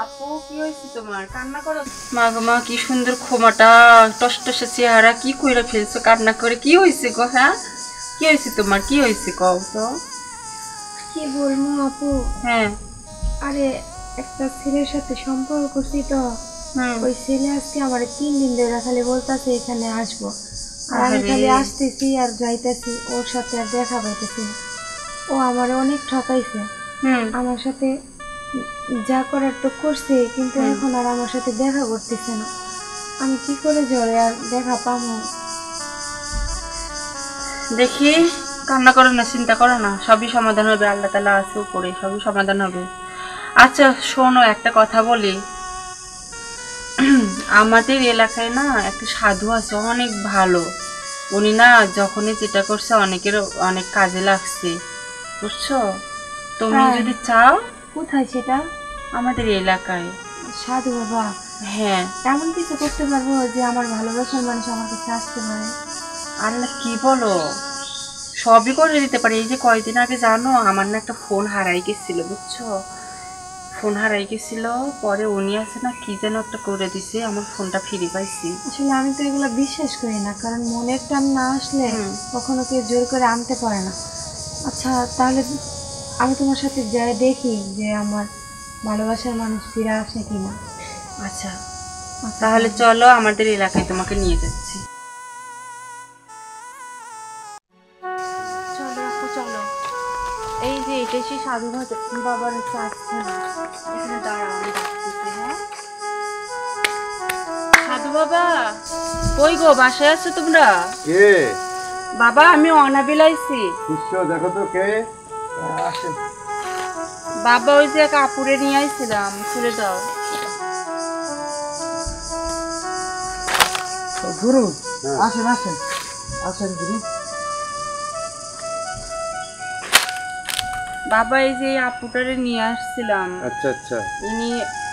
আপু কি হয়েছে তোমার? কান্না করো? মা গো মা, কি সুন্দর খোমাটা, টসটসে চেহারা, কি কইরা ফেলছো কান্না করে? কি হয়েছে গো? হ্যাঁ, কি হয়েছে তোমার? কি হয়েছে কও তো? কি বলবো আপু? হ্যাঁ। আরে একটা ছেলের সাথে সম্পর্ক করছি তো, ওই ছেলে আজকে আমার 3 দিন ধরে খালি বলতেছে এখানে আসবো, আর আমি খালি আসতেছি আর যাইতেছি, ওর সাথে আর দেখা পাইতেছি না। ও আমার অনেক ঠকাইছে, আমার সাথে যা করার তো করছে, কিন্তু এখন আর আমার সাথে দেখা করতেছে না। আমি কি করে জলে আর দেখা পাবো? দেখি, কান্না করো না, চিন্তা করো না, সবই সমাধান হবে। আল্লাহ তাআলা আছে উপরে, সবই সমাধান হবে। আচ্ছা শোনো, একটা কথা বলি। আমাদের এলাকায় না একটা সাধু আছে, অনেক ভালো। উনি না যখনই যেটা করছে অনেকের অনেক কাজে লাগছে, বুঝছো? তুমি যদি চাও। কোথায় সেটা? আমাদের এলাকায়। সাধু বাবা? হ্যাঁ। এমন কিছু করতে পারবো যে আমার ভালোবাসার মানুষ আমার কাছে আসতে পারে? আল্লাহ, কি বলো, সবই করে দিতে পারে। এই যে কয়দিন আগে জানো, আমার না একটা ফোন হারাই গেছিল, বুঝছো? ফোন হারাই গেছিল, পরে উনি আছে না কি যেন একটা করে দিছে, আমার ফোনটা ফিরে পাইছি। আসলে আমি তো এগুলো বিশ্বাস করি না, কারণ মনের টান না আসলে কখনো কেউ জোর করে আনতে পারে না। আচ্ছা তাহলে আমি তোমার সাথে যাই, দেখি যে আমার ভালোবাসার মানুষ ফিরে আসে কিনা। আচ্ছা তাহলে চলো, আমাদের এলাকায় তোমাকে নিয়ে যাচ্ছি। চলো আপু চলো। এই যে এটা সেই সাধু বাবার আসছে না, এখানে দাঁড়াও, আমি ডাকতেছি। হ্যাঁ সাধু বাবা, কই গো, বাসায় আছো তোমরা? কে? বাবা আমি অনাবিলাইছি। শিষ্য দেখো তো কে আসে। বাবা ওই যে কাপড়ে নিয়ে আইছিলাম, খুলে দাও। গুরু আসেন আসেন আসেন গুরু। বাবা এই যে আপুটারে নিয়ে আসছিলাম। আচ্ছা আচ্ছা। ইনি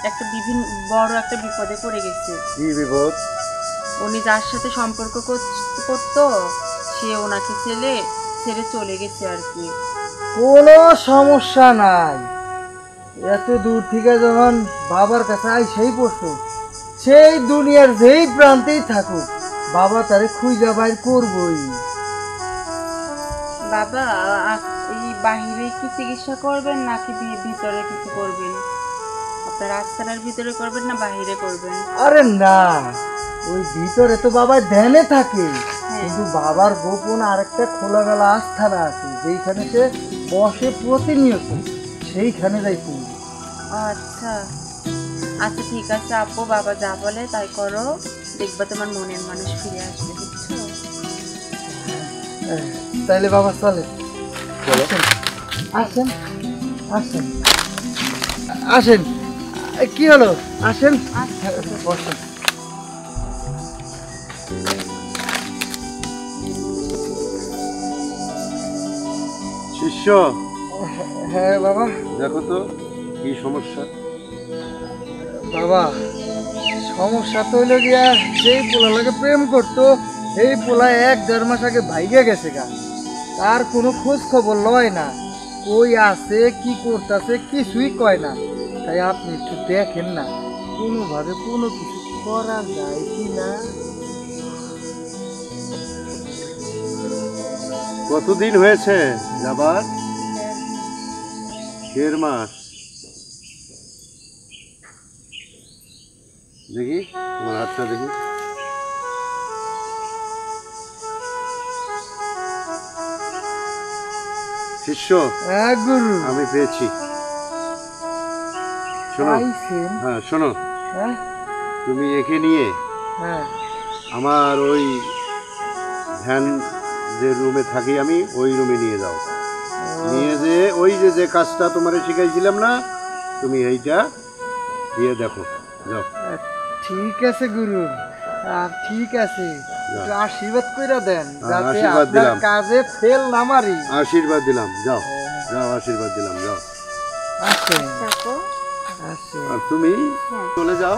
একটা বড় একটা বিপদে পড়ে গেছে। কি বিপদ? উনি যার সাথে সম্পর্ক করতো, সে ওনাকে ছেড়ে চলে গেছে আর কি। কোনো সমস্যা নাই, এত দূর থেকে যখন বাবার কাছে আই সেই পড়ছো, সেই দুনিয়ার যেই প্রান্তেই থাকুক বাবা তারে খুঁজা বাইর করবই। বাবা এই বাহিরে কি চিকিৎসা করবেন নাকি ভিতরে কিছু করবেন? আপনার রাস্তার ভিতরে করবেন না বাহিরে করবেন? আরে না, ওই ভিতরে তো বাবা ধ্যানে থাকে, কিন্তু বাবার গোপন আরেকটা খোলামেলা আস্থানা আছে যেইখানে সে বসে প্রতিনিয়ত, সেইখানে যাই তুমি। আচ্ছা আচ্ছা ঠিক আছে আপু, বাবা যা বলে তাই করো, দেখবা তোমার মনের মানুষ ফিরে আসবে, বুঝছো? তাইলে বাবা চলে, আসেন আসেন আসেন। কি হলো, আসেন বসেন। শিষ্য হ্যাঁ বাবা। দেখো তো কি সমস্যা। বাবা সমস্যা তো হইলো গিয়া, যেই পোলা লাগে প্রেম করতো এই পোলা 1-1.5 মাস আগে ভাইগে গেছে গা, তার কোনো খোঁজ খবর লয় না, কই আছে কি করতেছে কিছুই কয় না। তাই আপনি একটু দেখেন না কোনোভাবে কোনো কিছু করা যায় কি না। কতদিন হয়েছে যাবার? 1.5 মাস। দেখি তোমার হাতটা দেখি। শিষ্য গুরু আমি পেয়েছি। শোনো, পাইছেন? হ্যাঁ শোনো, হ্যাঁ তুমি একে নিয়ে হ্যাঁ আমার ওই ধ্যান যে রুমে থাকি আমি, ওই রুমে নিয়ে যাও। নিয়ে যে ওই যে কাজটা তোমারে শিখাইছিলাম না, তুমি এইটা দিয়ে দেখো, যাও। ঠিক আছে গুরু, ঠিক আছে, একটু আশীর্বাদ করে দেন যাতে আশীর্বাদ আপনার দিলাম। কাজে ফেল না মারি। আশীর্বাদ দিলাম, যাও যাও, আশীর্বাদ দিলাম, যাও। আসেন আপু আসেন। আর তুমি চলে যাও।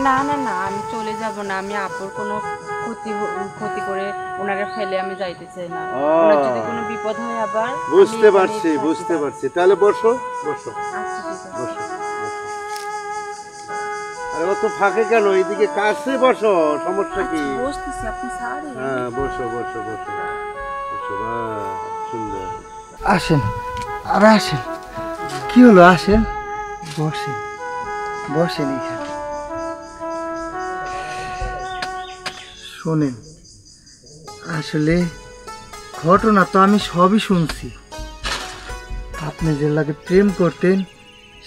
না না না, আমি চলে যাব না, আমি আপুর কোনো ক্ষতি করে ওনারা ফেলে আমি যাইতে চাই না। ওনার যদি কোনো বিপদ হয় আবার। বুঝতে পারছি। তাহলে বসো বসো আচ্ছা ঠিক আছে। বসো বসো। আরে ও তো ফাঁকে কেন, এইদিকে কাছে বসো, সমস্যা কি? বসতেছি, আপনি সারে। হ্যাঁ বসো বসো বসো বসো, সুন্দর। আসেন, আর আসেন, কি হলো, আসেন, বসেন, বসেন এখানে। শোনেন, আসলে ঘটনা তো আমি সবই শুনছি। আপনি যে লাগে প্রেম করতেন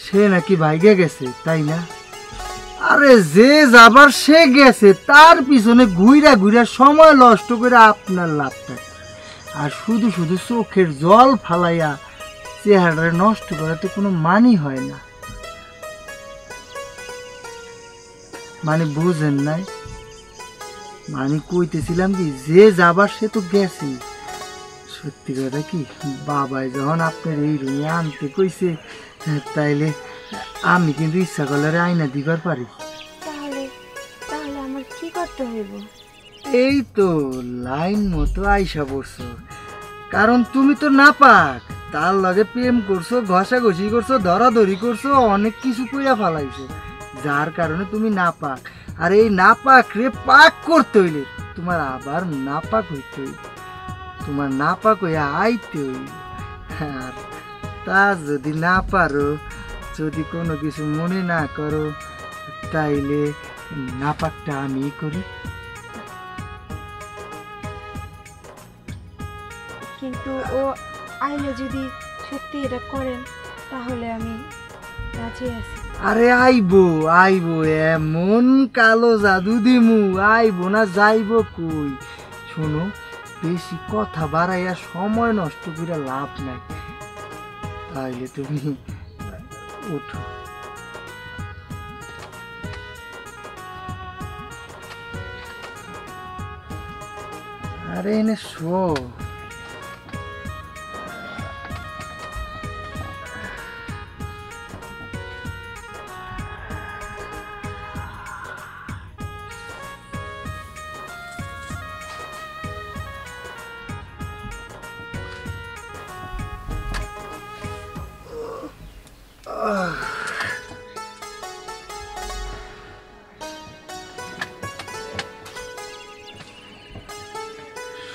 সে নাকি ভাইগে গেছে, তাই না? আরে যে যাবার সে গেছে, তার পিছনে ঘুইরা ঘুইরা সময় নষ্ট করে আপনার লাভটা, আর শুধু শুধু চোখের জল ফালাইয়া চেহারা নষ্ট করাতে কোনো মানি হয় না। মানে বুঝেন নাই? মানে কইতেছিলাম কি, যে যাবার সে তো গেছে। সত্যি কথা কি, বাবাই যখন আপনার এই রুমে আনতে কইছে, তাইলে আমি কিন্তু ইচ্ছা করলে আয়না দিবার পারি। তাহলে তাহলে আমার কি করতে হইব? এই তো লাইন মতো আইসা পড়ছো, কারণ তুমি তো নাপাক, তার লগে প্রেম করছো, ঘষাঘষি করছো, ধরাধরি করছো, অনেক কিছু কইরা ফালাইছো, যার কারণে তুমি নাপাক। আর এই নাপাক রে পাক করতে হইলে তোমার আবার নাপাক হইতে হইবে, তোমার নাপাক হইয়া আইতে হইবে। আর তা যদি না পারো, যদি কোনো কিছু মনে না করো, তাইলে নাপাকটা আমি করি। কিন্তু ও আইলে যদি সত্যি এটা করেন, তাহলে আমি রাজি আছি। আরে আইবো আইবো, এমন কালো জাদু দিমু, আইবো না যাইবো কই? শোনো, বেশি কথা বাড়াইয়া সময় নষ্ট করে লাভ নাই, তাইলে তুমি উঠো। আরে এনে শো।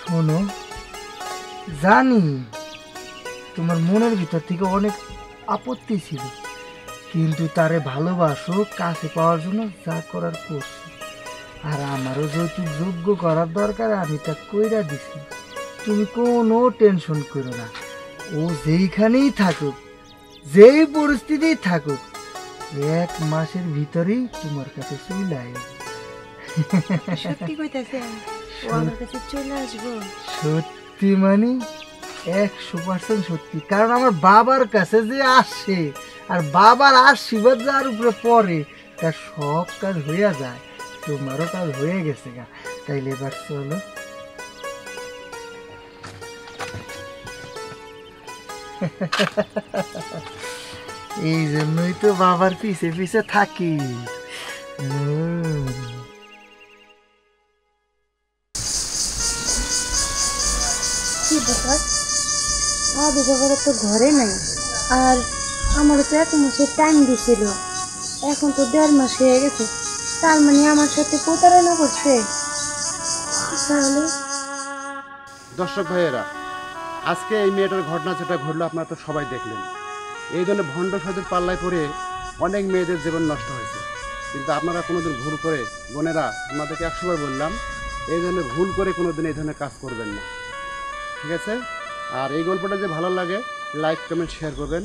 শোনো, জানি তোমার মনের ভিতর থেকে অনেক আপত্তি ছিল, কিন্তু তারে ভালোবাসো, কাছে পাওয়ার জন্য যা করার করছো। আর আমারও যেহেতু যোগ্য করার দরকার, আমি তা কইরা দিছি। তুমি কোনো টেনশন করো না, ও যেইখানেই থাকুক, যেই পরিস্থিতি থাকুক, 1 মাসের ভিতরেই তোমার কাছে চলে আসবে। সত্যি কইতাছেন? ও আমার কাছে চলে আসবো? সত্যি মানে 100% সত্যি, কারণ আমার বাবার কাছে যে আসে, আর বাবার আশীর্বাদ যার উপরে পড়ে, তার সব কাজ হইয়া যায়। তোমারও কাজ হয়ে গেছে গা, তাইলে এবার চলো। এই জন্যই তো বাবার পিছে পিছে থাকি। কি ব্যাপার? আবু বাবার তো ঘরে নাই, আর আমার তো 1 মাসের টাইম দিছিল, এখন তো 1.5 মাস হয়ে গেছে। তার মানে আমার সাথে প্রতারণা করছে। তাহলে দর্শক ভাইয়েরা, আজকে এই মেয়েটার ঘটনা যেটা ঘটলো আপনারা তো সবাই দেখলেন। এই জন্য ভণ্ড সাধুর পাল্লায় পড়ে অনেক মেয়েদের জীবন নষ্ট হয়েছে। কিন্তু আপনারা কোনোদিন ভুল করে, বোনেরা আপনাদেরকে 100 বার বললাম, এই জন্য ভুল করে কোনোদিন এই ধরনের কাজ করবেন না, ঠিক আছে? আর এই গল্পটা যে ভালো লাগে, লাইক কমেন্ট শেয়ার করবেন।